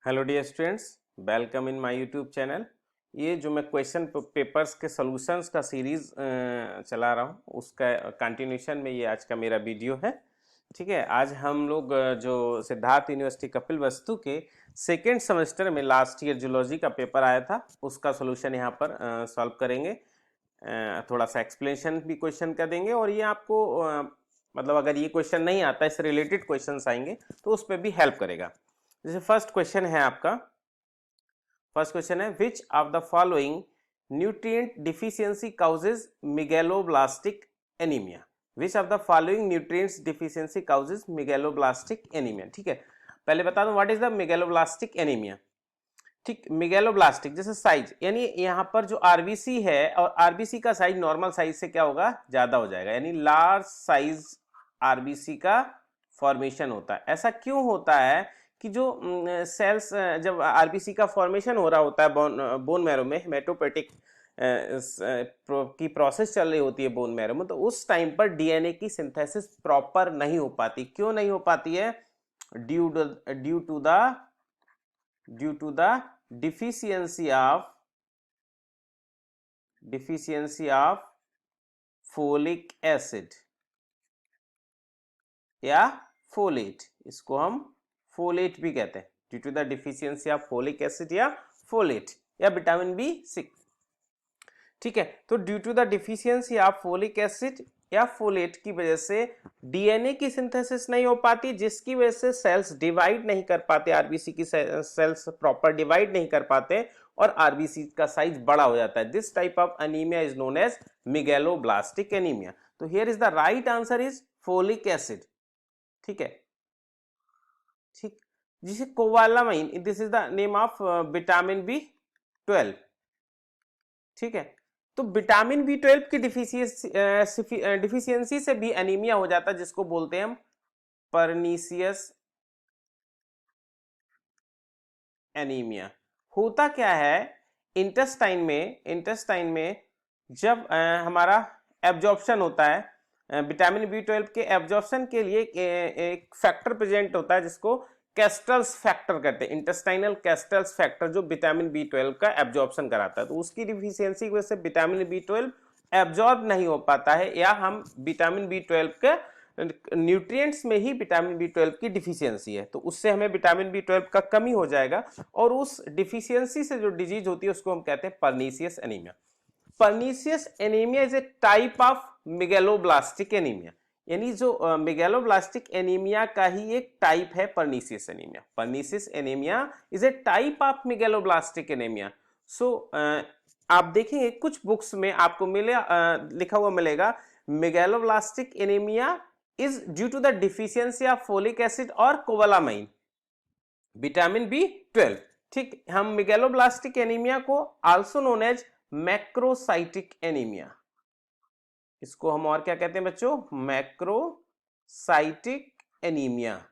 Hello dear students, welcome in my YouTube channel. ये जो मैं क्वेश्चन पेपर्स के सॉल्यूशंस का सीरीज चला रहा हूँ उसका कंटिन्यूशन में ये आज का मेरा वीडियो है। ठीक है, आज हम लोग जो सिद्धार्थ यूनिवर्सिटी कपिलवस्तु के सेकेंड सेमेस्टर में लास्ट ईयर जूलॉजी का पेपर आया था उसका सॉल्यूशन यहाँ पर सॉल्व करेंगे। थोड़ा सा एक्सप्लेनेशन भी क्वेश्चन का देंगे और ये आपको मतलब अगर ये क्वेश्चन नहीं आता इससे रिलेटेड क्वेश्चंस आएंगे तो उस पर भी हेल्प करेगा। जैसे फर्स्ट क्वेश्चन है आपका, फर्स्ट क्वेश्चन है विच of the following nutrient deficiency causes megaloblastic anaemia. Which of the following nutrients deficiency causes megaloblastic anaemia. ठीक है, पहले बता दूं what is the megaloblastic anaemia. ठीक, मेगेलोब्लास्टिक जैसे साइज, यानी यहाँ पर जो आरबीसी है और आरबीसी का साइज नॉर्मल साइज से क्या होगा, ज्यादा हो जाएगा, यानी लार्ज साइज आरबीसी का फॉर्मेशन होता है। ऐसा क्यों होता है कि जो सेल्स जब आरबीसी का फॉर्मेशन हो रहा होता है बोन मैरो में, हेमेटोपोएटिक की प्रोसेस चल रही होती है बोन मैरो में, तो उस टाइम पर डीएनए की सिंथेसिस प्रॉपर नहीं हो पाती। क्यों नहीं हो पाती है? Due to the deficiency of folic acid या फोलेट, इसको हम फोलेट भी कहते हैं। Due to the deficiency of folic acid या फोलेट या विटामिन B6। ठीक है, तो due to the deficiency of folic acid या फोलेट की वजह से डीएनए की सिंथेसिस नहीं हो पाती, जिसकी वजह से सेल्स डिवाइड नहीं कर पाते, आरबीसी की सेल्स प्रॉपर डिवाइड नहीं कर पाते और आरबीसी का साइज बड़ा हो जाता है। This type of anaemia is known as megaloblastic anaemia. तो here is the right answer is folic acid. ठीक है, ठीक, जिसे cobalamin, this is the name of vitamin B12। ठीक है, तो विटामिन B12 की डिफिशियंसी से भी एनीमिया हो जाता है, जिसको बोलते हैं हम परनीसियस एनीमिया। होता क्या है, इंटेस्टाइन में जब हमारा एब्जॉर्प्शन होता है विटामिन B12 के एब्जॉर्प्शन के लिए एक फैक्टर प्रेजेंट होता है जिसको कैस्टल्स फैक्टर कहते हैं, इंटेस्टाइनल कैस्टल्स फैक्टर, जो विटामिन B12 का एब्जॉर्प्शन कराता है। तो उसकी डिफिशियंसी की वजह से विटामिन B12 एब्जॉर्ब नहीं हो पाता है, या हम विटामिन B12 के न्यूट्रिएंट्स में ही विटामिन B12 की डिफिशियंसी है, तो उससे हमें विटामिन B12 का कमी हो जाएगा और उस डिफिशियंसी से जो डिजीज होती है उसको हम कहते हैं pernicious anaemia. Pernicious anaemia is a type of megaloblastic anaemia, यानी जो मेगेलोब्लास्टिक एनीमिया का ही एक टाइप है pernicious anaemia. Pernicious anaemia is a type of megaloblastic anaemia. So आप देखेंगे कुछ बुक्स में आपको लिखा हुआ मिलेगा megaloblastic anaemia is due to the deficiency of folic acid और कोबालामाइन, विटामिन B12। ठीक, हम मेगेलोब्लास्टिक एनीमिया को also known as macrocytic anaemia, इसको हम और क्या कहते हैं बच्चों, मैक्रोसाइटिक एनीमिया।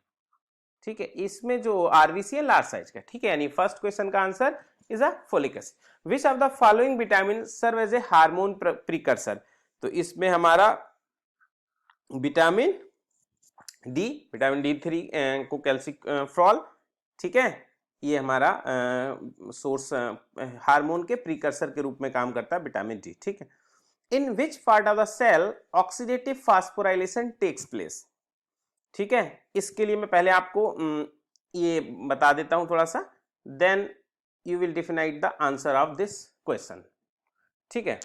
ठीक है, इसमें जो आरबीसी है लार्ज साइज का। ठीक है, यानी फर्स्ट क्वेश्चन का answer is a folic acid. Which of the following vitamin serve as a hormone precursor. तो इसमें हमारा विटामिन D3 को कैल्सिफ्रॉल, ठीक है, ये हमारा सोर्स हार्मोन के प्रीकर्सर के रूप में काम करता है विटामिन D। ठीक है, in which part of the cell oxidative phosphorylation takes place. ठीक है, इसके लिए मैं पहले आपको ये बता देता हूं थोड़ा सा, then you will define the answer of this question. ठीक है,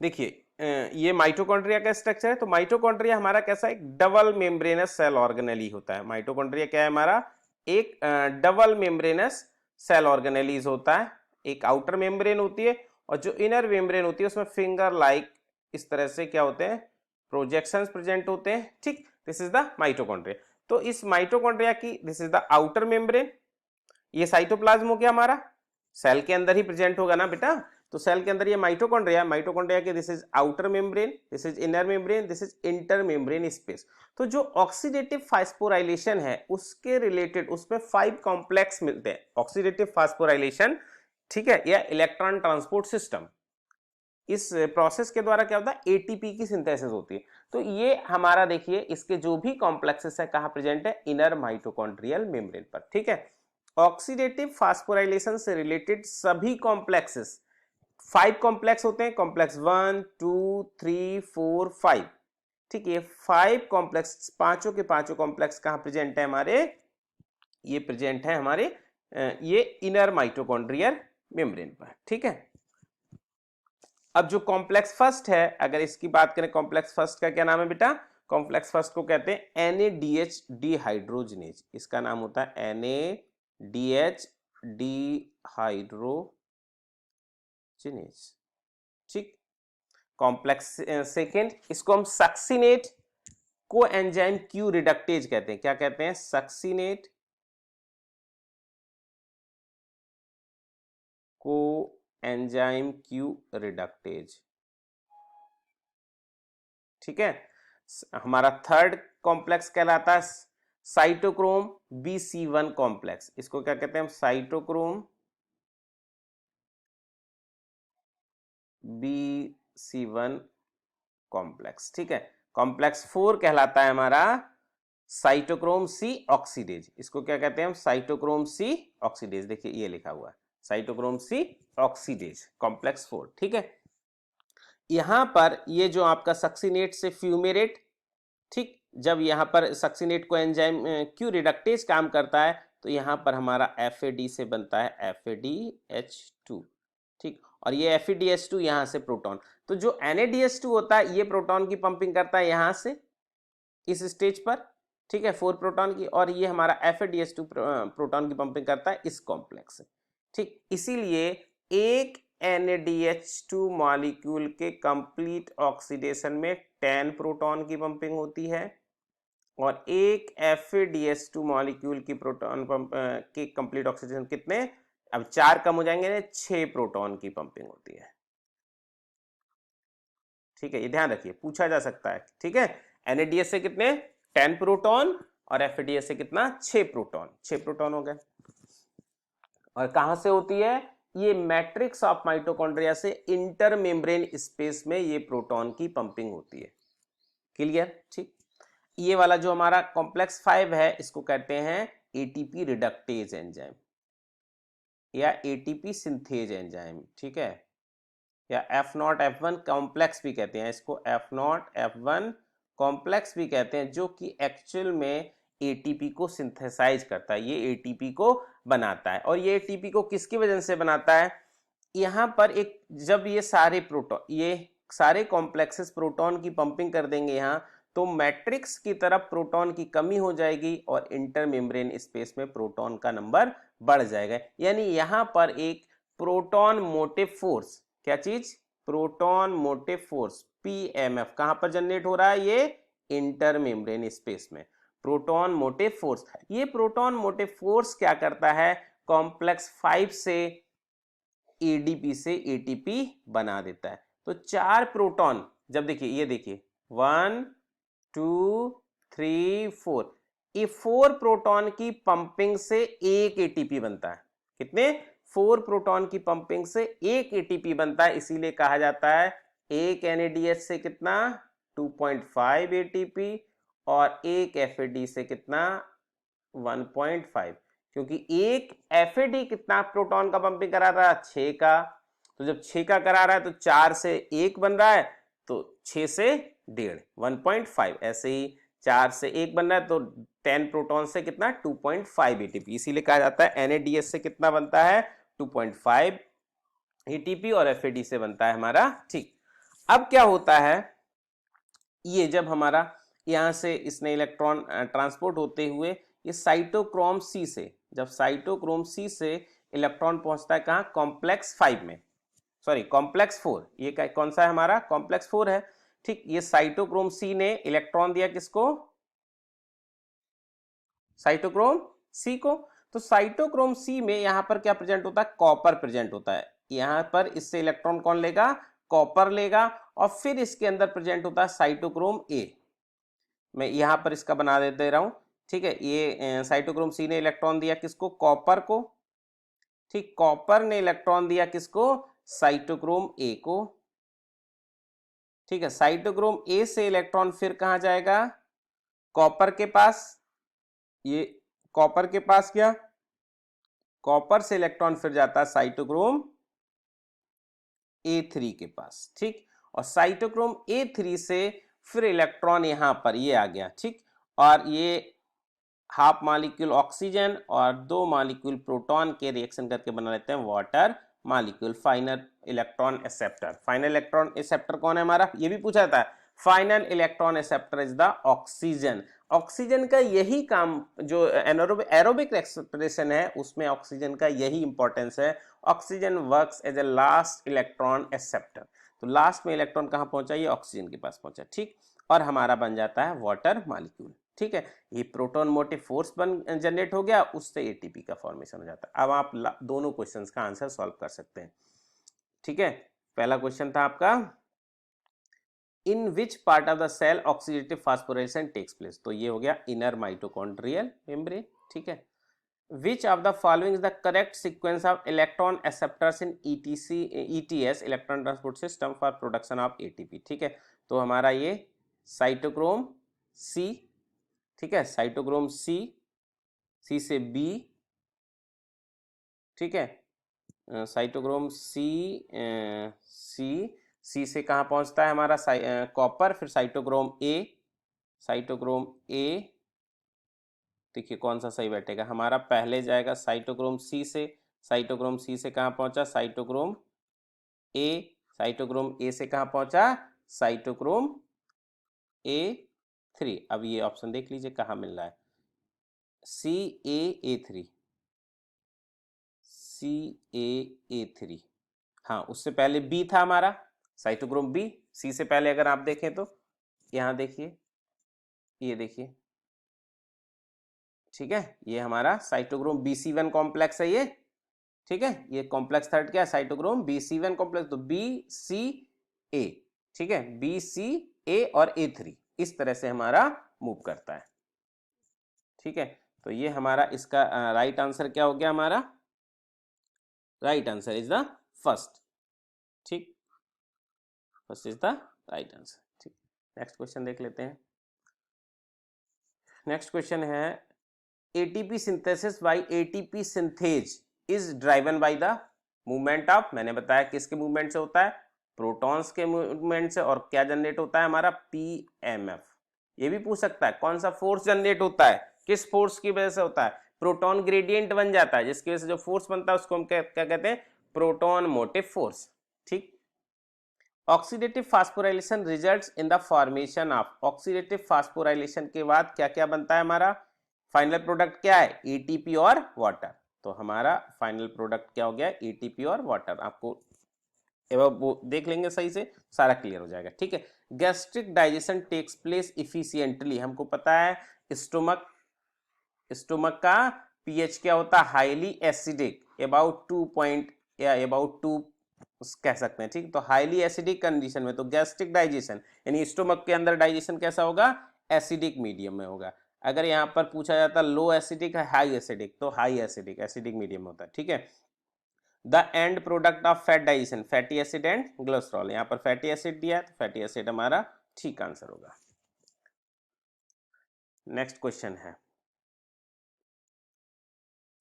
देखिए ये माइटोकॉन्ड्रिया का स्ट्रक्चर है। तो माइटोकॉन्ड्रिया हमारा कैसा, एक डबल मेम्ब्रेनस सेल ऑर्गेनेली होता है। माइटोकॉन्ड्रिया क्या है हमारा, एक डबल मेम्ब्रेनस सेल ऑर्गेनेलीज होता है। एक आउटर मेम्ब्रेन होती है और जो इनर मेम्ब्रेन होती है उसमें फिंगर लाइक इस तरह से क्या होते हैं, प्रोजेक्शंस प्रेजेंट होते हैं। ठीक, दिस इज द माइटोकॉन्ड्रिया। तो इस माइटोकॉन्ड्रिया की this is the outer membrane, ये साइटोप्लाज्म हो गया हमारा, सेल के अंदर ही प्रेजेंट होगा ना बेटा। तो सेल के अंदर ये माइटोकॉन्ड्रिया के this is outer membrane, this is inner membrane, this is inter membrane space. तो जो ऑक्सीडेटिव फास्फोराइलेशन है उसके रिलेटेड उसमें 5 कॉम्प्लेक्स मिलते हैं। ऑक्सीडेटिव फास्फोराइलेशन, ठीक है, या इलेक्ट्रॉन ट्रांसपोर्ट सिस्टम, इस प्रोसेस के द्वारा क्या होता है, एटीपी की सिंथेसिस होती है। तो ये हमारा देखिए इसके जो भी कॉम्प्लेक्सेस है कहां प्रेजेंट है, इनर माइटोकॉन्ड्रियल मेम्ब्रेन पर। ठीक है, ऑक्सीडेटिव फास्फोराइलेशन से रिलेटेड सभी कॉम्प्लेक्सेस, 5 कॉम्प्लेक्स होते हैं, कॉम्प्लेक्स 1 2 3 4 5, ठीक है। 5 कॉम्प्लेक्स, पांचों के पांचों कॉम्प्लेक्स कहां प्रेजेंट है हमारे, ये प्रेजेंट है हमारे ये इनर माइटोकॉन्ड्रियल मेम्ब्रेन पर, ठीक है। अब जो कॉम्प्लेक्स फर्स्ट है, अगर इसकी बात करें, कॉम्प्लेक्स फर्स्ट का क्या नाम है बेटा, कॉम्प्लेक्स फर्स्ट को कहते हैं NADH डिहाइड्रोजिनेज, इसका नाम होता है NADH डिहाइड्रोजिनेज, ठीक। कॉम्प्लेक्स सेकेंड, इसको हम सक्सिनेट को एंजाइम क्यू रिडक्टेज कहते हैं, क्या कहते हैं, सक्सिनेट को एंजाइम क्यू रिडक्टेज, ठीक है। हमारा थर्ड कॉम्प्लेक्स कहलाता है साइटोक्रोम BC1 कॉम्प्लेक्स, इसको क्या कहते हैं हम, साइटोक्रोम BC1 कॉम्प्लेक्स, ठीक है। कॉम्प्लेक्स 4 कहलाता है हमारा साइटोक्रोम C ऑक्सीडेज, इसको क्या कहते हैं हम, साइटोक्रोम C ऑक्सीडेज, देखिए ये लिखा हुआ है साइटोक्रोम C ऑक्सीडेज, कॉम्प्लेक्स 4, ठीक है। यहां पर ये जो आपका सक्सिनेट से फ्यूमेरेट, ठीक, जब यहां पर सक्सिनेट को एंजाइम क्यू रिडक्टेज काम करता है तो यहां पर हमारा FAD से बनता है FADH2, ठीक, और ये FADH2 यहां से प्रोटॉन, तो जो NADH2 होता है ये प्रोटॉन की पंपिंग करता है यहां से इस स्टेज पर, ठीक है, 4 प्रोटॉन की, और ये हमारा FADH2 प्रोटॉन की पंपिंग करता है इस कॉम्प्लेक्स से, ठीक। इसीलिए एक NADH2 मॉलिक्यूल के कंप्लीट ऑक्सीडेशन में 10 प्रोटॉन की पंपिंग होती है, और एक FADH2 मॉलिक्यूल की प्रोटॉन पंप के कंप्लीट ऑक्सीडेशन कितने, अब 4 कम हो जाएंगे, 6 प्रोटॉन की पंपिंग होती है, ठीक है, ये ध्यान रखिए, पूछा जा सकता है, ठीक है। NADH से कितने 10 प्रोटॉन, और FADH से कितना 6 प्रोटॉन, 6 प्रोटॉन हो गए। और कहां से होती है, ये मैट्रिक्स ऑफ माइटोकॉन्ड्रिया से इंटर मेम्ब्रेन स्पेस में ये प्रोटॉन की पंपिंग होती है, क्लियर, ठीक। ये वाला जो हमारा कॉम्प्लेक्स 5 है इसको कहते हैं ATP रिडक्टेज एंजाइम या ATP सिंथेज एंजाइम, ठीक है, या F0 F1 कॉम्प्लेक्स भी कहते हैं इसको, F0 F1 कॉम्प्लेक्स भी कहते हैं, जो कि एक्चुअल में ATP को सिंथेसाइज करता है, ये ATP को बनाता है, और ये ATP को किसकी वजह से बनाता है, यहाँ पर एक, जब ये सारे प्रोटॉन, ये सारे कॉम्प्लेक्सेस प्रोटॉन की पंपिंग कर देंगे यहाँ, तो मैट्रिक्स की तरफ प्रोटॉन की कमी हो जाएगी और इंटर मेम्ब्रेन स्पेस में प्रोटॉन का नंबर बढ़ जाएगा, यानी यहाँ पर एक प्रोटॉन मोटिव फोर्स, क्या चीज, प्रोटॉन मोटिव फोर्स PMF कहां पर जनरेट हो रहा है, ये इंटर मेम्ब्रेन स्पेस में प्रोटॉन मोटिव फोर्स। ये प्रोटॉन मोटिव फोर्स क्या करता है, कॉम्प्लेक्स 5 से ADP से ATP बना देता है, तो 4 प्रोटॉन, जब देखिए ये देखिए 1 2 3 4, ये 4 प्रोटॉन की पंपिंग से एक ATP बनता है, कितने, 4 प्रोटॉन की पंपिंग से एक ATP बनता है, इसीलिए कहा जाता है एक NADH से कितना 2.5 ATP और एक FAD से कितना 1.5, क्योंकि एक FAD कितना प्रोटॉन का पंपिंग करा रहा है 6 का, तो जब 6 का करा रहा है तो 4 से 1 बन रहा है, तो 6 से 1.5 1.5, ऐसे ही 4 से 1 बन रहा है तो 10 प्रोटॉन से कितना 2.5 ATP, इसीलिए कहा जाता है NADH से कितना बनता है 2.5 ATP और FAD से बनता है हमारा, ठीक। अब क्या होता है, ये जब हमारा यहां से इसने इलेक्ट्रॉन ट्रांसपोर्ट होते हुए ये साइटोक्रोम C से, जब साइटोक्रोम C से इलेक्ट्रॉन पहुंचता है कहां, कॉम्प्लेक्स 5 में, सॉरी कॉम्प्लेक्स 4, ये कौन सा है हमारा, कॉम्प्लेक्स 4 है, ठीक। ये साइटोक्रोम C ने इलेक्ट्रॉन दिया किसको, साइटोक्रोम C को, तो साइटोक्रोम C में यहां पर क्या प्रेजेंट होता है, कॉपर प्रेजेंट होता है, यहां पर इससे इलेक्ट्रॉन कौन लेगा, कॉपर लेगा, और फिर इसके अंदर प्रेजेंट होता है साइटोक्रोम A, मैं यहां पर इसका बना दे रहा हूं, ठीक है। ये साइटोक्रोम C ने इलेक्ट्रॉन दिया किसको, कॉपर को, ठीक, कॉपर ने इलेक्ट्रॉन दिया किसको, साइटोक्रोम A को, ठीक है। साइटोक्रोम A से इलेक्ट्रॉन फिर कहां जाएगा, कॉपर के पास, ये कॉपर के पास क्या कॉपर से इलेक्ट्रॉन फिर जाता है साइटोक्रोम A3 के पास, ठीक। और साइटोक्रोम A3 से फिर इलेक्ट्रॉन यहां पर ये आ गया, ठीक। और ये हाफ मॉलिक्यूल ऑक्सीजन और 2 मॉलिक्यूल प्रोटॉन के रिएक्शन करके बना लेते हैं water molecule, final electron acceptor. Final electron acceptor कौन है हमारा, ये भी पूछा था। Final electron acceptor is the oxygen. Oxygen का यही काम, जो एरोबिक रेस्पिरेशन है उसमें ऑक्सीजन का यही इंपॉर्टेंस है। Oxygen works as a last electron acceptor. तो लास्ट में इलेक्ट्रॉन कहाँ पहुंचा, ये ऑक्सीजन के पास पहुंचा, ठीक। और हमारा बन जाता है वाटर मॉलिक्यूल, ठीक है। ये प्रोटॉन मोटिव फोर्स बन जनरेट हो गया, उससे एटीपी का फॉर्मेशन हो जाता है। अब आप दोनों क्वेश्चंस का आंसर सॉल्व कर सकते हैं, ठीक है। पहला क्वेश्चन था आपका, in which part of the cell oxidative phosphorylation takes place. तो ये हो गया इनर माइटोकॉन्ड्रियल मेम्ब्रेन, ठीक है। Which of the following is the correct sequence of electron acceptors in ETS electron transport system for production of ATP, ठीक है। तो हमारा ये साइटोक्रोम C, ठीक है, साइटोक्रोम C से B, ठीक है, साइटोक्रोम C से कहाँ पहुंचता है हमारा कॉपर, फिर साइटोक्रोम A, देखिए कौन सा सही बैठेगा हमारा, पहले जाएगा साइटोक्रोम C से, साइटोक्रोम C से कहाँ पहुंचा साइटोक्रोम A, साइटोक्रोम A से कहाँ पहुंचा साइटोक्रोम A3। अब ये ऑप्शन देख लीजिए कहाँ मिल रहा है, CAA3, CAA3। हाँ, उससे पहले B था हमारा साइटोक्रोम B, C से पहले अगर आप देखें तो यहाँ देखिए, ये देखिए, ठीक है, ये हमारा साइटोक्रोम BC1 कॉम्प्लेक्स है ये, ठीक है। ये कॉम्प्लेक्स थर्ड क्या है साइटोक्रोम BC1 कॉम्प्लेक्स, तो BCA, ठीक है, BCA और A3 इस तरह से हमारा मूव करता है, ठीक है। तो ये हमारा इसका राइट आंसर क्या हो गया हमारा, right answer is the first, ठीक, first is the right answer, ठीक। नेक्स्ट क्वेश्चन देख लेते हैं। नेक्स्ट क्वेश्चन है, ATP synthesis by ATP synthase is driven by the movement of, मैंने बताया किसके मूवमेंट से होता है, प्रोटॉन्स के मूवमेंट से। और क्या जनरेट होता है हमारा PMF। ये भी पूछ सकता है कौन सा फोर्स जनरेट होता है, किस फोर्स की वजह से होता है, प्रोटॉन ग्रेडियंट बन जाता है जिसकी वजह से जो फोर्स बनता है उसको हम क्या कहते हैं, प्रोटॉन मोटिव फोर्स, ठीक। Oxidative phosphorylation results in the formation of, oxidative phosphorylation के बाद क्या क्या बनता है हमारा, फाइनल प्रोडक्ट क्या है ATP और वाटर। तो हमारा फाइनल प्रोडक्ट क्या हो गया ATP और वाटर। आपको वो देख लेंगे सही से, सारा क्लियर हो जाएगा, ठीक है। Gastric digestion takes place efficiently, हमको पता है स्टोमक का पीएच क्या होता है, हाईली एसिडिक, अबाउट 2 पॉइंट या अबाउट 2 कह सकते हैं, ठीक। तो हाईली एसिडिक कंडीशन में तो गैस्ट्रिक डाइजेशन यानी स्टोमक के अंदर डाइजेशन कैसा होगा, एसिडिक मीडियम में होगा। अगर यहाँ पर पूछा जाता लो एसिडिक है हाई एसिडिक, तो हाई एसिडिक, एसिडिक मीडियम होता है, ठीक है। The end product of fat digestion, fatty acid and glycerol, यहाँ पर फैटी एसिड दिया है तो फैटी एसिड हमारा ठीक आंसर होगा। नेक्स्ट क्वेश्चन है,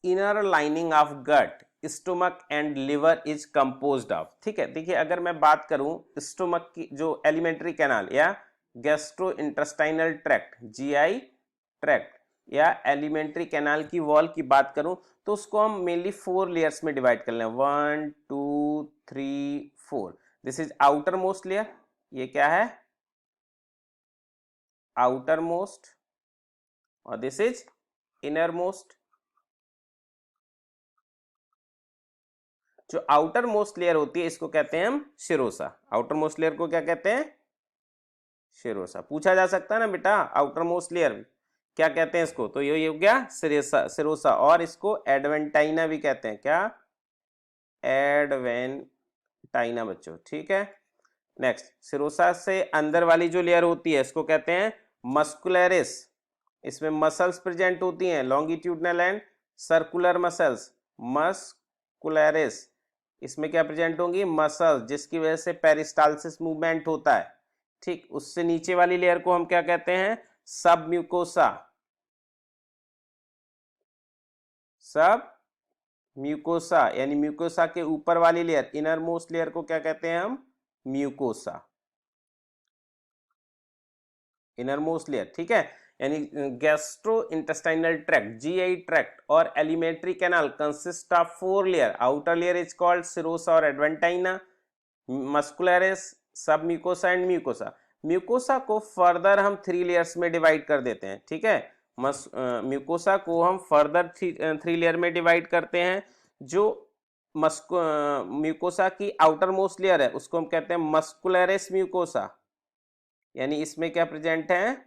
inner lining of gut stomach and liver is composed of, ठीक है। देखिए अगर मैं बात करूं स्टोमक की जो एलिमेंट्री कैनाल या gastro intestinal tract GI tract या एलिमेंट्री कैनाल की वॉल की बात करूं तो उसको हम मेनली 4 लेयर्स में डिवाइड कर लें, 1 2 3 4। This is outer most layer, ये क्या है आउटर मोस्ट, और दिस इज इनर मोस्ट। जो आउटर मोस्ट लेयर होती है इसको कहते हैं हम शिरोसा, आउटर मोस्ट लेयर को क्या कहते हैं शिरोसा। पूछा जा सकता है ना बेटा आउटर मोस्ट लेयर क्या कहते हैं इसको, तो ये हो गया सिरोसा। और इसको एडवेंटाइना भी कहते हैं, क्या एडवेंटाइना बच्चों, ठीक है। नेक्स्ट, सिरोसा से अंदर वाली जो लेयर होती है इसको कहते हैं मस्कुलरिस, इसमें मसल्स प्रेजेंट होती हैं longitudinal and circular muscles, muscularis, इसमें क्या प्रेजेंट होंगी मसल्स जिसकी वजह से पेरिस्टाल्सिस मूवमेंट होता है, ठीक। उससे नीचे वाली लेयर को हम क्या कहते हैं सब म्यूकोसा, सब म्यूकोसा, यानी म्यूकोसा के ऊपर वाली लेयर, इनर मोस्ट लेयर को क्या कहते हैं हम? म्यूकोसा, इनर मोस्ट लेयर, ठीक है। यानी gastro intestinal tract, GI tract और alimentary canal consist of 4 layer. Outer layer is called serosa और adventitia, muscularis, submucosa and mucosa. Mucosa को फर्दर हम 3 लेयर्स में डिवाइड कर देते हैं, ठीक है। म्यूकोसा को हम फर्दर 3 लेयर में डिवाइड करते हैं। जो म्यूकोसा की आउटर मोस्ट लेयर है उसको हम कहते हैं मस्कुलरिस म्यूकोसा, यानी इसमें क्या प्रेजेंट है?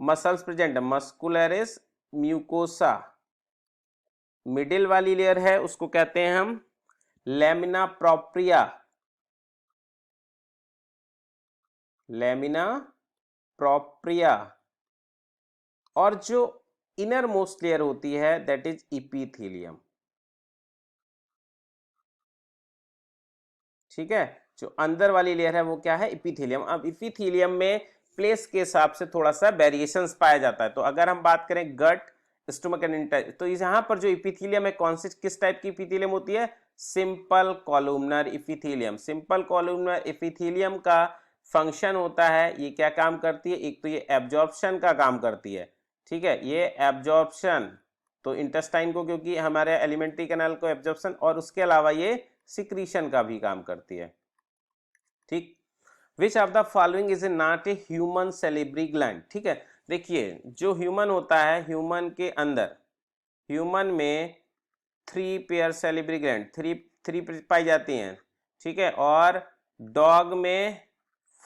मसल्स प्रेजेंट है, मस्कुलरिस म्यूकोसा। मिडिल वाली लेयर है उसको कहते हैं हम लैमिना प्रोप्रिया, लैमिना प्रोप्रिया। और जो इनर मोस्ट लेयर होती है दैट इज इपीथीलियम, ठीक है। जो अंदर वाली लेयर है वो क्या है? इपीथीलियम। अब इपीथीलियम में प्लेस के हिसाब से थोड़ा सा वेरिएशंस पाया जाता है। तो अगर हम बात करें गट, स्टोमक एंड इंटेस्टाइन, तो यहाँ पर जो इपीथीलियम है कौन सी किस टाइप की इपीथीलियम होती है? Simple columnar epithelium. Simple columnar epithelium का फंक्शन होता है, ये क्या काम करती है? एक तो ये एब्जॉर्प्शन का काम करती है, ठीक है, ये एब्जॉर्प्शन, तो इंटेस्टाइन को, क्योंकि हमारे एलिमेंट्री कैनाल को एब्जॉर्प्शन, और उसके अलावा ये सिक्रीशन का भी काम करती है, ठीक। Which of the following is not a human salivary gland, ठीक है। देखिए जो ह्यूमन होता है, ह्यूमन के अंदर, ह्यूमन में 3 पेयर सेलिब्री ग्लैंड, थ्री पाई जाती हैं, ठीक है। और डॉग में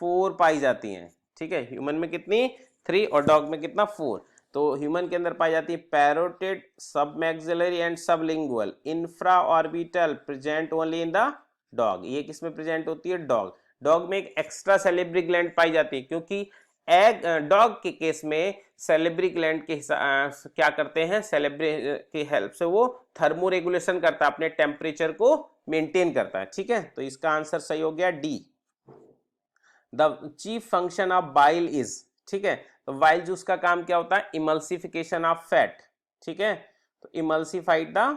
4 पाई जाती हैं, ठीक है। ह्यूमन में कितनी? 3, और डॉग में कितना? 4। तो ह्यूमन के अंदर पाई जाती है पैरोटिड, सब maxillary and sublingual. Infra orbital present only in the dog, ये किस में प्रेजेंट होती है? डॉग। डॉग में एक एक्स्ट्रा सेलिब्री ग्लैंड पाई जाती है, क्योंकि डॉग के केस में सेलिब्री ग्लैंड के क्या करते हैं? सेलिब्री की हेल्प से वो थर्मो रेगुलेशन करता है, अपने टेम्परेचर को मेंटेन करता है, ठीक है। तो इसका आंसर सही हो गया D. The chief function of bile is, ठीक है। तो बाइल जूस का काम क्या होता है? इमल्सिफिकेशन ऑफ फैट, ठीक है। तो इमल्सिफाइड द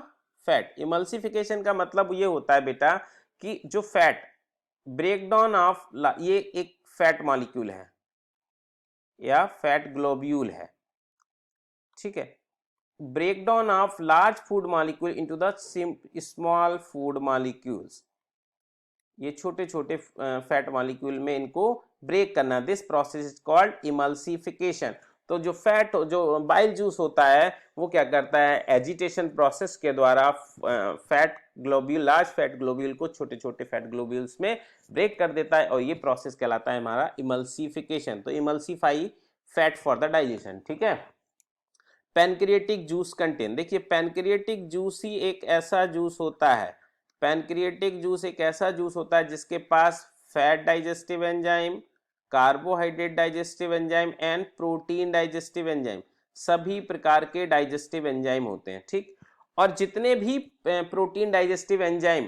फैट। इमल्सिफिकेशन का मतलब ये होता है बेटा कि जो फैट ब्रेकडाउन ऑफ, ये एक फैट मॉलिक्यूल है या फैट ग्लोब्यूल है, ठीक है। Breakdown of large food molecule into the small food molecules, ये छोटे छोटे फैट मॉलिक्यूल में इनको ब्रेक करना, this process is called emulsification. तो जो फैट, जो बाइल जूस होता है वो क्या करता है? एजिटेशन प्रोसेस के द्वारा fat globule, large fat globule को छोटे छोटे फैट ग्लोब्यूल्स में ब्रेक कर देता है, और ये प्रोसेस कहलाता है हमारा इमल्सिफिकेशन। तो emulsify fat for the digestion, ठीक है। पैनक्रिएटिक जूस कंटेन, देखिए पैनक्रिएटिक जूस ही एक ऐसा जूस होता है, पैनक्रिएटिक जूस एक ऐसा जूस होता है जिसके पास fat digestive enzyme, carbohydrate digestive enzyme and protein digestive enzyme, सभी प्रकार के डाइजेस्टिव एंजाइम होते हैं, ठीक। और जितने भी प्रोटीन डाइजेस्टिव एंजाइम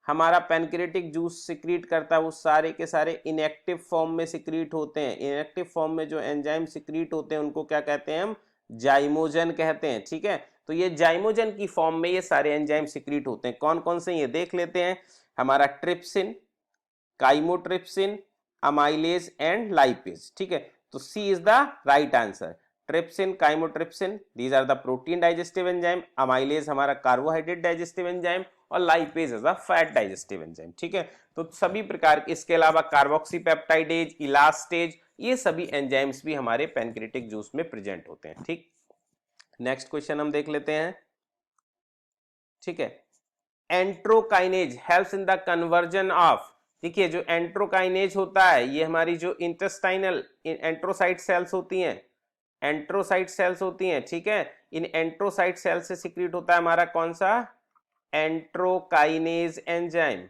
हमारा पैनक्रिएटिक जूस सिक्रीट करता है वो सारे के सारे इनएक्टिव फॉर्म में सिक्रीट होते हैं। इनएक्टिव फॉर्म में जो एंजाइम सिक्रीट होते हैं उनको क्या कहते हैं हम? जाइमोजन कहते हैं, ठीक है। तो ये जाइमोजन की फॉर्म में ये सारे एंजाइम सिक्रीट होते हैं। कौन कौन से ये देख लेते हैं। हमारा trypsin, chymotrypsin, amylase and lipase, ठीक है। तो C is the right answer. Trypsin, chymotrypsin, these are the protein digestive enzyme, amylase हमारा कार्बोहाइड्रेट डाइजेस्टिव एंजाइम, और lipase is the fat digestive enzyme, ठीक है। तो सभी प्रकार के, इसके अलावा कार्बोक्सीपेप्टाइडेज, इलास्टेज, ये सभी एंजाइम्स भी हमारे पैनक्रिएटिक जूस में प्रेजेंट होते हैं, ठीक। नेक्स्ट क्वेश्चन हम देख लेते हैं, ठीक है। Enterokinase helps in the conversion of, देखिए जो एंट्रोकाइनेज होता है ये हमारी जो इंटेस्टाइनल एंट्रोसाइट सेल्स होती हैं, एंट्रोसाइट सेल्स होती हैं, ठीक है। इन एंट्रोसाइट सेल से सिक्रीट होता है हमारा कौन सा? एंट्रोकाइनेज एंजाइम,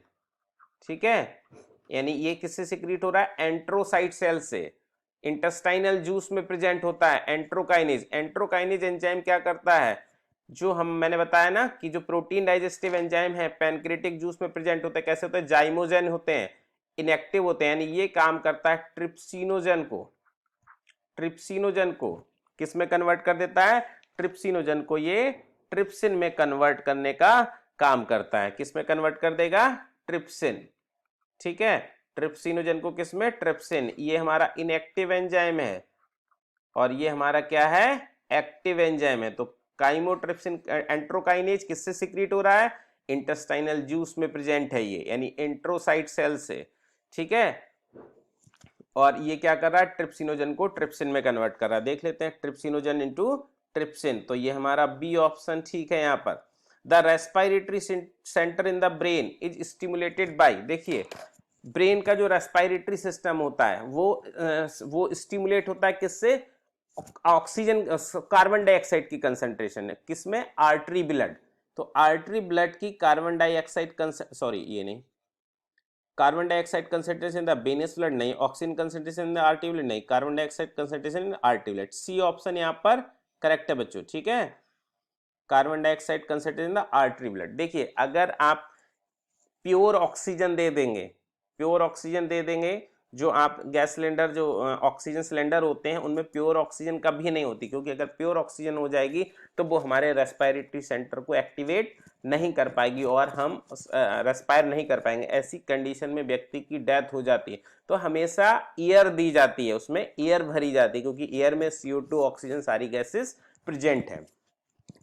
ठीक है। यानी ये किससे सिक्रीट हो रहा है? एंट्रोसाइट सेल से। इंटेस्टाइनल जूस में प्रेजेंट होता है एंट्रोकाइनेज। एंट्रोकाइनेज एंजाइम क्या करता है? जो मैंने बताया ना कि जो प्रोटीन डाइजेस्टिव एंजाइम है पैनक्रिएटिक जूस में प्रेजेंट होते हैं, कैसे होते हैं? जाइमोजन होते हैं, इनएक्टिव होते हैं, यानी ये काम करता है ट्रिप्सिनोजन को, ट्रिप्सिनोजन को किस में कन्वर्ट कर देता है? ट्रिप्सिनोजन को ये ट्रिप्सिन में कन्वर्ट करने का काम करता है, किस में कन्वर्ट कर देगा, ट्रिप्सिन। ठीक है, ट्रिप्सिनोजन को किस में, ट्रिप्सिन। ये हमारा इनएक्टिव एंजाइम है और ये हमारा क्या है, एक्टिव एंजाइम है। तो काइमोट्रिप्सिन एंट्रोकाइनेज किससे सिक्रीट हो रहा है, इंटेस्टाइनल जूस में प्रेजेंट है ये, यानी एंट्रोसाइट सेल से। ठीक है, और ये क्या कर रहा है, ट्रिप्सिनोजन को ट्रिप्सिन में कन्वर्ट कर रहा है। देख लेते हैं, ट्रिप्सिनोजन इनटू ट्रिप्सिन, तो ये हमारा बी ऑप्शन ठीक है। यहाँ पर the respiratory centre in the brain is stimulated by, देखिए ब्रेन का जो रेस्पिरेटरी सिस्टम होता है वो स्टिमुलेट होता है किससे, ऑक्सीजन कार्बन डाइऑक्साइड की कंसंट्रेशन है किसमें, आर्टरी ब्लड। तो आर्टरी ब्लड की कार्बन डाइऑक्साइड सॉरी ये नहीं, carbon dioxide concentration in the venous blood नहीं, oxygen concentration in the artery blood नहीं, carbon dioxide concentration in artery blood. C option यहाँ पर करेक्ट है बच्चों। ठीक है, carbon dioxide concentration in the artery blood. देखिए अगर आप प्योर ऑक्सीजन दे देंगे, प्योर ऑक्सीजन दे देंगे, जो आप गैस सिलेंडर जो ऑक्सीजन सिलेंडर होते हैं उनमें प्योर ऑक्सीजन कभी नहीं होती, क्योंकि अगर प्योर ऑक्सीजन हो जाएगी तो वो हमारे रेस्पिरेटरी सेंटर को एक्टिवेट नहीं कर पाएगी और हम रेस्पायर नहीं कर पाएंगे। ऐसी कंडीशन में व्यक्ति की डेथ हो जाती है। तो हमेशा एयर दी जाती है, उसमें एयर भरी जाती है, क्योंकि एयर में CO2 ऑक्सीजन सारी गैसेस प्रेजेंट है।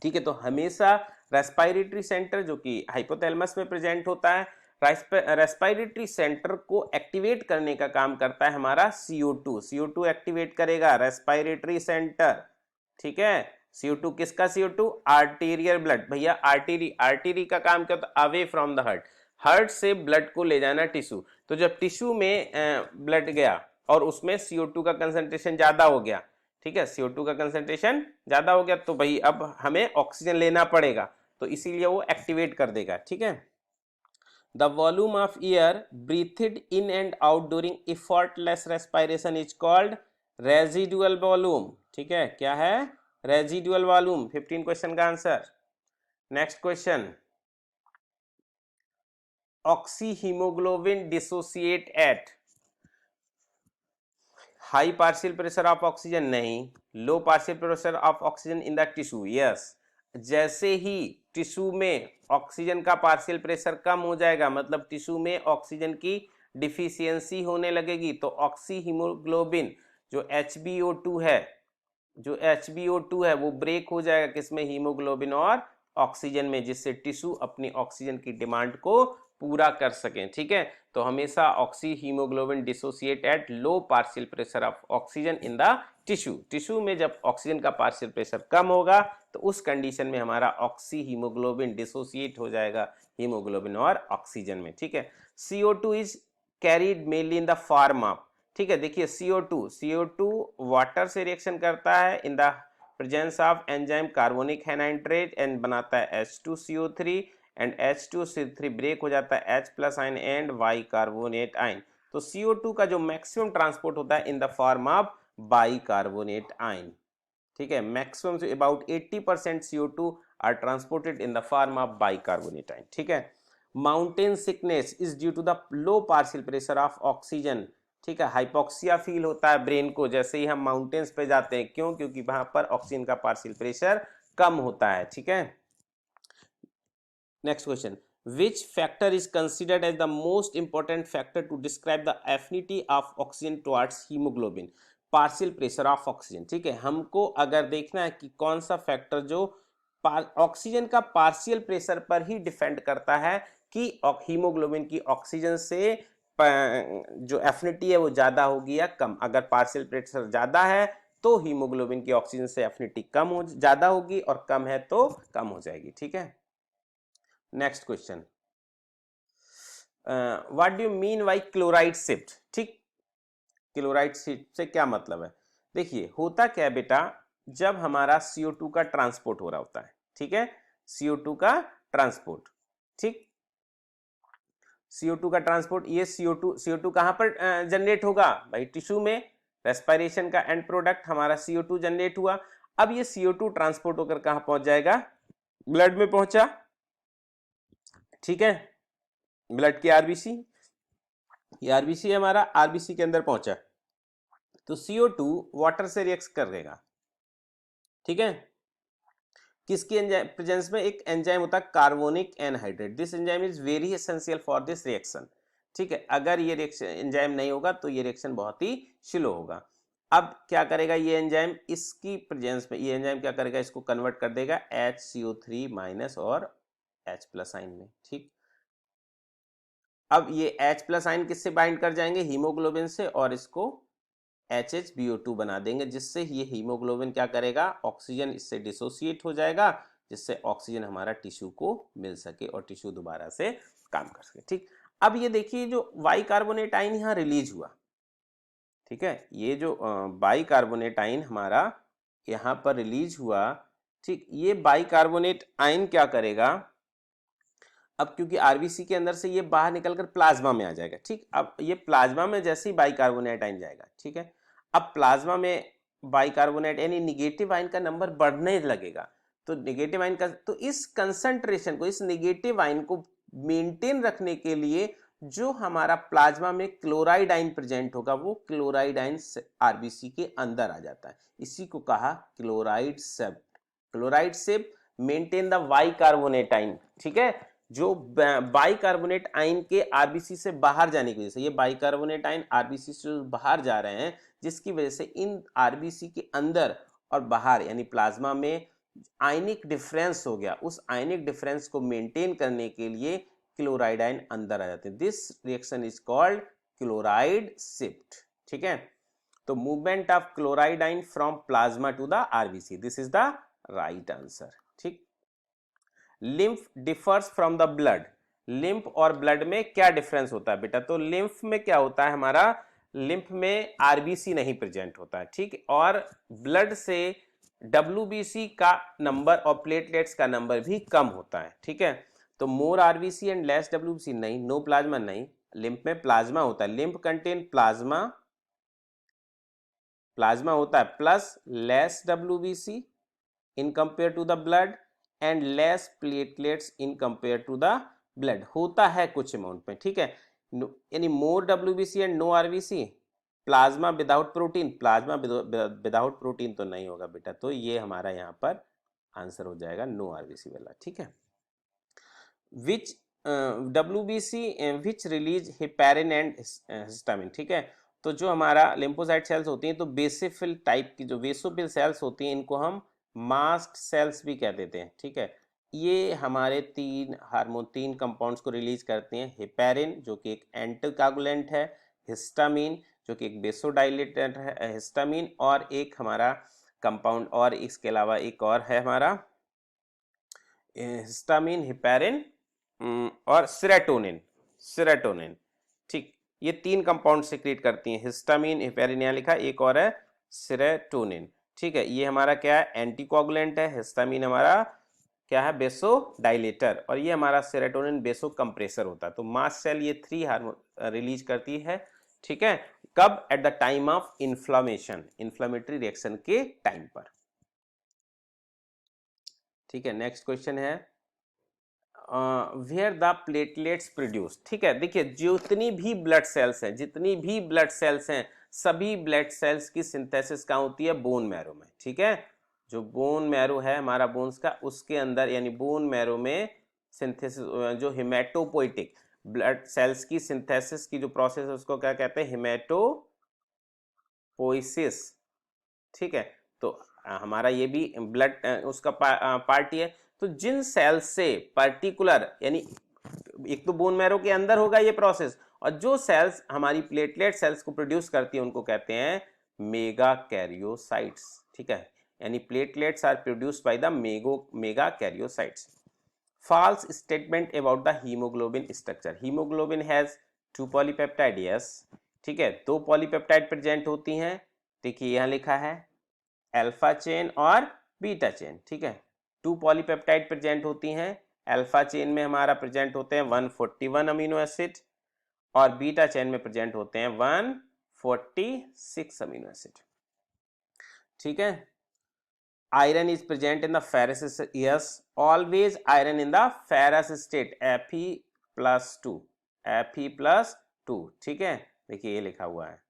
ठीक है, तो हमेशा रेस्पिरेटरी सेंटर जो कि हाइपोथैलेमस में प्रेजेंट होता है, रेस्पिरेटरी सेंटर को एक्टिवेट करने का काम करता है हमारा CO2। CO2 एक्टिवेट करेगा रेस्पिरेटरी सेंटर। ठीक है, CO2 किसका, CO2 आर्टीरियल ब्लड। भैया आर्टरी का काम क्या होता है, away from the heart, heart से ब्लड को ले जाना टिश्यू। तो जब टिश्यू में ब्लड गया और उसमें CO2 का कंसंट्रेशन ज्यादा हो गया, ठीक है, CO2 का कंसंट्रेशन ज्यादा हो गया, तो भाई अब हमें ऑक्सीजन लेना पड़ेगा, तो इसीलिए वो एक्टिवेट कर देगा। ठीक है, the volume of air breathed in and out during effortless respiration is called residual volume. ठीक है, क्या है, रेजिडुअल वॉल्यूम। 15 क्वेश्चन का answer. Next question, oxy haemoglobin dissociate at high partial pressure of oxygen नहीं, low partial pressure of oxygen in the tissue, yes. जैसे ही tissue में oxygen का पार्शियल प्रेशर कम हो जाएगा, मतलब टिश्यू में ऑक्सीजन की डिफिशियंसी होने लगेगी, तो ऑक्सी हीमोग्लोबिन जो HBO2 है, जो HBO2 है वो ब्रेक हो जाएगा किसमें, हीमोग्लोबिन और ऑक्सीजन में, जिससे टिश्यू अपनी ऑक्सीजन की डिमांड को पूरा कर सकें। ठीक है, तो हमेशा oxy haemoglobin dissociate at low partial pressure of oxygen in the tissue. Tissue में जब ऑक्सीजन का पार्शियल प्रेशर कम होगा तो उस कंडीशन में हमारा ऑक्सी हीमोग्लोबिन डिसोसिएट हो जाएगा हीमोग्लोबिन और ऑक्सीजन में। ठीक है, CO2 is carried mainly in the form of, ठीक है, देखिए CO2 वाटर से रिएक्शन करता है in the presence of enzyme carbonic anhydrate and बनाता है H2CO3 एंड H2CO3 ब्रेक हो जाता है H+ ion and bicarbonate ion. तो CO2 का जो मैक्सिमम ट्रांसपोर्ट होता है in the form of bicarbonate ion. ठीक है, मैक्सिमम से about 80% CO2 are transported in the form of bicarbonate ion. ठीक है, mountain sickness is due to the low partial pressure of oxygen. ठीक है, hypoxia feel होता है brain को जैसे ही हम माउंटेन्स पे जाते हैं, क्यों, क्योंकि वहां पर ऑक्सीजन का पार्शियल प्रेशर कम होता है। ठीक है, next question, which factor is considered as the most important factor to describe the affinity of oxygen towards haemoglobin, partial pressure of oxygen. ठीक है, हमको अगर देखना है कि कौन सा फैक्टर जो ऑक्सीजन का पार्शियल प्रेशर पर ही डिपेंड करता है कि हीमोग्लोबिन की ऑक्सीजन से जो एफिनिटी है वो ज्यादा होगी या कम। अगर पार्शियल प्रेशर ज्यादा है तो हीमोग्लोबिन की ऑक्सीजन से एफिनिटी कम हो ज्यादा होगी, और कम है तो कम हो जाएगी। ठीक है, next question, what do you mean by chloride shift. ठीक, क्लोराइड शिफ्ट से क्या मतलब है, देखिए होता क्या है बेटा, जब हमारा CO2 का ट्रांसपोर्ट हो रहा होता है, ठीक है, CO2 का ट्रांसपोर्ट, ठीक, CO2 का ट्रांसपोर्ट, ये CO2 कहां पर जनरेट होगा भाई, टिश्यू में, रेस्पिरेशन का एंड प्रोडक्ट हमारा CO2 जनरेट हुआ। अब ये CO2 ट्रांसपोर्ट होकर कहां पहुंच जाएगा, ब्लड में पहुंचा। ठीक है, ब्लड की आरबीसी, ये आरबीसी है हमारा, आरबीसी के अंदर पहुंचा, तो CO2 वाटर से रिएक्ट करेगा। ठीक है, किसकी प्रेजेंस में? एक एंजाइम होता है carbonic anhydride. This enzyme is very essential for this reaction. ठीक है, अगर ये रिएक्शन एंजाइम नहीं होगा तो ये रिएक्शन बहुत ही स्लो होगा। अब क्या करेगा ये एंजाइम? इसकी प्रेजेंस में ये एंजाइम क्या करेगा? इसको कन्वर्ट कर देगा HCO3 माइनस और H प्लस आयन में। ठीक, अब ये H प्लस आयन किससे बाइंड कर जाएंगे? हीमोग्लोबिन से, और इसको HHBO2 बना देंगे, जिससे ये हीमोग्लोबिन क्या करेगा? ऑक्सीजन इससे डिसोसिएट हो जाएगा, जिससे ऑक्सीजन हमारा टिश्यू को मिल सके और टिश्यू दोबारा से काम कर सके। ठीक, अब ये देखिए जो बाइकार्बोनेट आयन यहाँ रिलीज हुआ, ठीक है, ये जो बाइकार्बोनेट आयन हमारा यहाँ पर रिलीज हुआ, ठीक, ये बाइकार्बोनेट आयन क्या करेगा? अब क्योंकि आरबीसी के अंदर से ये बाहर निकलकर प्लाज्मा में आ जाएगा। ठीक, अब ये प्लाज्मा में जैसे ही बाइकार्बोनेट आयन जाएगा, ठीक है, अब प्लाज्मा में बाइकार्बोनेट यानी निगेटिव आयन का नंबर बढ़ने लगेगा। तो निगेटिव आयन का, तो इस कंसंट्रेशन को, इस निगेटिव आयन को मेंटेन रखने के लिए जो हमारा प्लाज्मा में क्लोराइड आयन प्रेजेंट होगा, वो क्लोराइड आयन आरबीसी के अंदर आ जाता है। इसी को कहा chloride shift. Chloride shift maintain the bicarbonate ion. ठीक है, जो बाइकार्बोनेट आयन के आरबीसी से बाहर जाने की वजह से, ये बाइकार्बोनेट आयन आरबीसी से बाहर जा रहे हैं, जिसकी वजह से इन आरबीसी के अंदर और बाहर यानी प्लाज्मा में आयनिक डिफरेंस हो गया। उस आयनिक डिफरेंस को मेंटेन करने के लिए क्लोराइड आयन अंदर आ जाते हैं। This reaction is called chloride shift. ठीक है, तो movement of chloride ion from plasma to the RBC, this is the right answer. ठीक, lymph differs from the blood. Lymph और ब्लड में क्या डिफरेंस होता है बेटा? तो लिम्फ में क्या होता है हमारा? लिम्फ में आरबीसी नहीं प्रेजेंट होता है। ठीक, और ब्लड से डब्ल्यूबीसी का नंबर और प्लेटलेट्स का नंबर भी कम होता है। ठीक है, तो more RBC and less WBC नहीं, नो प्लाज्मा नहीं, लिम्फ में प्लाज्मा होता है। लिम्फ कंटेन प्लाज्मा, प्लाज्मा होता है plus less WBC in compare to the blood and less platelets in compare to the blood, होता है कुछ अमाउंट में। ठीक है, यानी more WBC and no RBC, plasma without protein, plasma without protein तो नहीं होगा बेटा, तो ये हमारा यहाँ पर आंसर हो जाएगा नो आरबीसी वाला। ठीक है, which WBC which release heparin and histamine. ठीक है, तो जो हमारा लिम्फोसाइट सेल्स होती हैं, तो बेसिफिल टाइप की जो बेसोफिल सेल्स होती हैं, इनको हम मास्क्ड सेल्स भी कह देते हैं। ठीक है, ये हमारे तीन हार्मोन, तीन कंपाउंड्स को रिलीज करते हैं। हेपेरिन जो कि एक एंटीकोगुलेंट है, हिस्टामिन जो कि एक बेसोडाइलेटर है हिस्टामिन, और एक हमारा कंपाउंड, और इसके अलावा एक और है हमारा हिस्टामिन, हेपेरिन और सेरोटोनिन। सेरोटोनिन, ठीक, ये तीन कंपाउंड सिक्रीट करती हैं। हिस्टामिन, हेपेरिन यहाँ लिखा, एक और है सेरोटोनिन। ठीक है, ये हमारा क्या है? एंटीकोगुलेंट है। हिस्टामिन हमारा क्या है? बेसोडाइलेटर, और ये हमारा सेरोटोनिन बेसो कंप्रेसर होता है। तो मास्ट सेल ये थ्री हार्मोन रिलीज करती है। ठीक है, कब? At the time of inflammation, inflammatory reaction के टाइम पर। ठीक है, नेक्स्ट क्वेश्चन है वेयर द प्लेटलेट्स प्रोड्यूस। ठीक है, देखिए जितनी भी ब्लड सेल्स हैं, जितनी भी ब्लड सेल्स हैं, सभी ब्लड सेल्स की सिंथेसिस कहाँ होती है? बोन मैरो में। ठीक है, जो बोन मैरो है हमारा बोन्स का, उसके अंदर यानी बोन मैरो में सिंथेसिस, जो हिमेटोपोइटिक ब्लड सेल्स की सिंथेसिस की जो प्रोसेस है, उसको क्या कहते हैं? हिमेटोपोइसिस। ठीक है, तो हमारा ये भी ब्लड उसका पार्टी है। तो जिन सेल्स से पर्टिकुलर, यानी एक तो बोन मैरो के अंदर होगा ये प्रोसेस, और जो सेल्स हमारी प्लेटलेट सेल्स को प्रोड्यूस करती है उनको कहते हैं मेगा कैरियोसाइट्स। ठीक है, यानी platelets are produced by the megakaryocytes. False statement about the haemoglobin structure. Haemoglobin has two polypeptide, yes. ठीक है, दो पॉलीपेप्टाइड प्रेजेंट होती हैं। देखिए यहाँ लिखा है अल्फा चेन और बीटा चेन। ठीक है, टू पॉलीपेप्टाइड प्रेजेंट होती हैं। अल्फा चेन में हमारा प्रेजेंट होते हैं 141 अमीनो एसिड, और बीटा चेन में प्रेजेंट होते हैं 146 अमीनो एसिड। ठीक है, iron is present in the ferrous, yes, always iron in the ferrous state, Fe+2, Fe+2। ठीक है, देखिए ये लिखा हुआ है,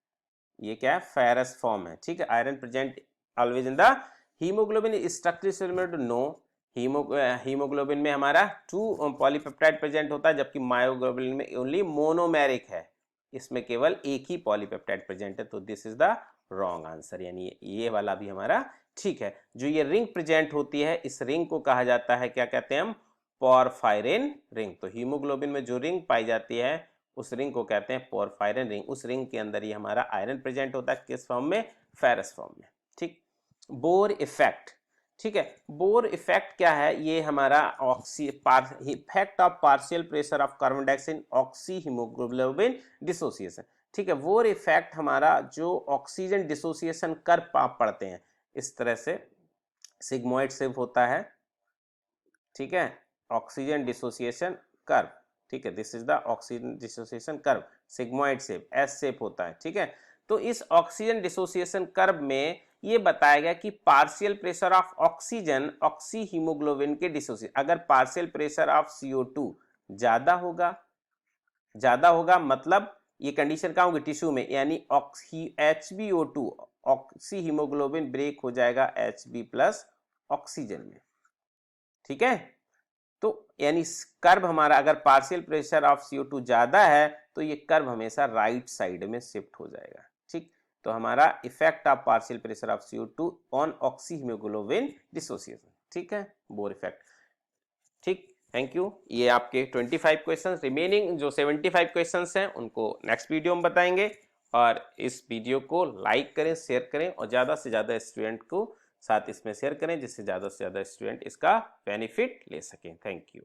ये क्या है? फेरस फॉर्म है। ठीक है, iron present always in the haemoglobin structure similar to, no, haemoglobin में हमारा 2 पॉलीपेप्टाइड प्रेजेंट होता है, जबकि मायोग्लोबिन में ओनली मोनोमेरिक है, इसमें केवल एक ही पॉलीपेप्टाइड प्रेजेंट है। तो this is the wrong answer, यानी ये वाला भी हमारा ठीक है। जो ये रिंग प्रेजेंट होती है, इस रिंग को कहा जाता है, क्या कहते हैं हम, पोरफायरिन रिंग। तो हीमोग्लोबिन में जो रिंग पाई जाती है उस रिंग को कहते हैं पोरफायरिन रिंग। उस रिंग के अंदर ये हमारा आयरन प्रेजेंट होता है, किस फॉर्म में, फेरस फॉर्म में। ठीक, बोर इफेक्ट, ठीक है। बोर इफेक्ट क्या है, ये हमारा effect of partial pressure of carbon dioxide oxy haemoglobin dissociation. ठीक है, बोर इफेक्ट हमारा जो ऑक्सीजन डिसोसिएशन कर पढ़ते हैं, इस तरह से सिग्मोइड शेप होता है, ठीक है, ऑक्सीजन डिसोसिएशन कर्व, ठीक है, this is the oxygen dissociation curve, sigmoid shape, S shape होता है, ठीक है। तो इस ऑक्सीजन डिसोसिएशन कर्व में ये बताया गया कि partial pressure of oxygen oxy haemoglobin के डिसोसिएशन, अगर पार्शियल प्रेशर ऑफ CO2 ज्यादा होगा मतलब ये कंडीशन कहाँ होगी, टिश्यू में, यानी HbO2 ऑक्सी हीमोग्लोबिन ब्रेक हो जाएगा Hb प्लस ऑक्सीजन में, ठीक है। तो यानी कर्व हमारा, अगर पार्शियल प्रेशर ऑफ CO2 ज्यादा है तो ये कर्व हमेशा राइट साइड में शिफ्ट हो जाएगा, ठीक। तो हमारा effect of partial pressure of CO2 on oxy haemoglobin dissociation, ठीक है, बोर इफेक्ट, ठीक। Thank you. ये आपके 25 क्वेश्चंस, रिमेनिंग जो 75 क्वेश्चंस हैं उनको नेक्स्ट वीडियो में बताएंगे। और इस वीडियो को लाइक करें, शेयर करें और ज़्यादा से ज़्यादा स्टूडेंट को साथ इसमें शेयर करें, जिससे ज़्यादा से ज़्यादा स्टूडेंट इसका बेनिफिट ले सकें। Thank you.